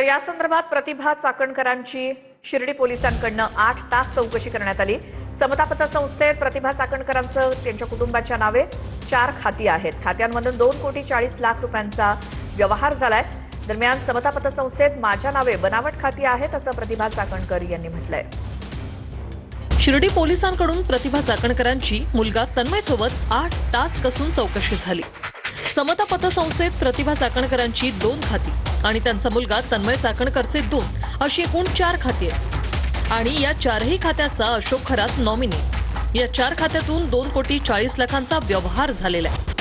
तर या संदर्भात प्रतिभा चाकणकरांची शिर्डी पोलिसांकडून 8 तास चौकशी करण्यात आली। समता पतसंस्थेत प्रतिभा चाकणकरांचं त्यांच्या कुटुंबाच्या नावे 4 खाती आहेत। खात्यांमधून 2,40,00,000 रुपयांचा व्यवहार झालाय। दरम्यान समता पतसंस्थेत माझ्या नावे बनावट खाती आहेत असं प्रतिभा चाकणकर यांनी म्हटलंय। शिर्डी पोलिसांकडून प्रतिभा चाकणकरांची मुलगा तन्मय सोबत 8 तास कसून चौकशी झाली। समता पतसंस्थेत प्रतिभा चाकणकरांची 2 खाती आणि त्यांचा मुलगा तन्मय चाकणकरचे 2 अशी एकूण 4 खाती आहेत आणि या 4ही खात्याचा अशोक खरात नॉमिनी। या 4 खात्यातून 2,40,00,000चा व्यवहार झालेला आहे।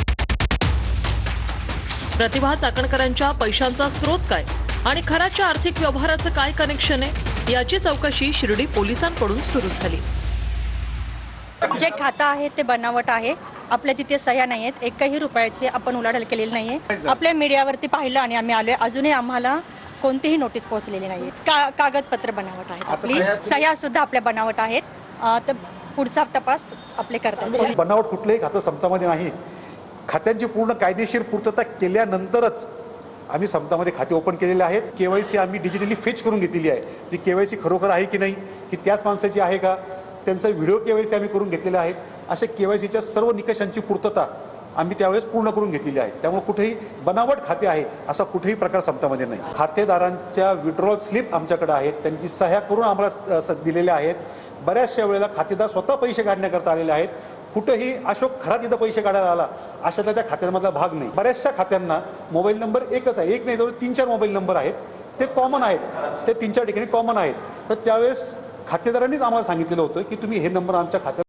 प्रतिभा चाकणकरांच्या पैशांचा स्रोत काय आणि खराच्या आर्थिक व्यवहाराचं काय कनेक्शन आहे याची चौकशी शिर्डी पोलिसांकडून सुरू झाली। जे खातं आहे ते बनावट आहे। आपल्या तिथे सह्या नाही आहेत, एकही रुपयाची आपण उलाढाल केलेली नाहीये। आपल्या मीडियावरती पाहिलं आणि आम्ही आलोय, अजूनही आम्हाला कोणतीही नोटीस पोहोचलेली नाहीये। कागदपत्र बनावट आहेत, आपली सह्या सुद्धा आपल्या बनावट आहेत। तर पुढचा तपास आपले करतात। बनावट कुठलंही खातं समतामध्ये नाही। खात्यांची पूर्ण कायदेशीर पूर्तता केल्यानंतरच आम्ही समतामध्ये खाते ओपन केलेले आहेत। केवायसी आम्ही डिजिटली फेच करून घेतलेली आहे। ती केवायसी खरोखर आहे की नाही, की त्याच माणसाची आहे का, त्यांचा व्हिडिओ केवायसी आम्ही करून घेतलेला आहे। अशा केवायसीच्या सर्व निकषांची पूर्तता आम्ही त्यावेळेस पूर्ण करून घेतलेली आहे। त्यामुळे कुठेही बनावट खाते आहे असा कुठेही प्रकार समतामध्ये नाही। खातेदारांच्या विड्रॉल स्लिप आमच्याकडे आहेत, त्यांची सह्या करून आम्हाला दिलेल्या आहेत। बऱ्याचशा वेळेला खातेदार स्वतः पैसे काढण्याकरता आलेले आहेत। कुठेही अशोक खरात इथं पैसे काढायला आला अशातला त्या खात्यामधला भाग नाही। बऱ्याचशा खात्यांना मोबाईल नंबर एकच आहे, एक नाही तर 3-4 मोबाईल नंबर आहेत, ते कॉमन आहेत, ते 3-4 ठिकाणी कॉमन आहेत। तर त्यावेळेस खातेदारांनीच आम्हाला सांगितलेलं होतं की तुम्ही हे नंबर आमच्या खात्यात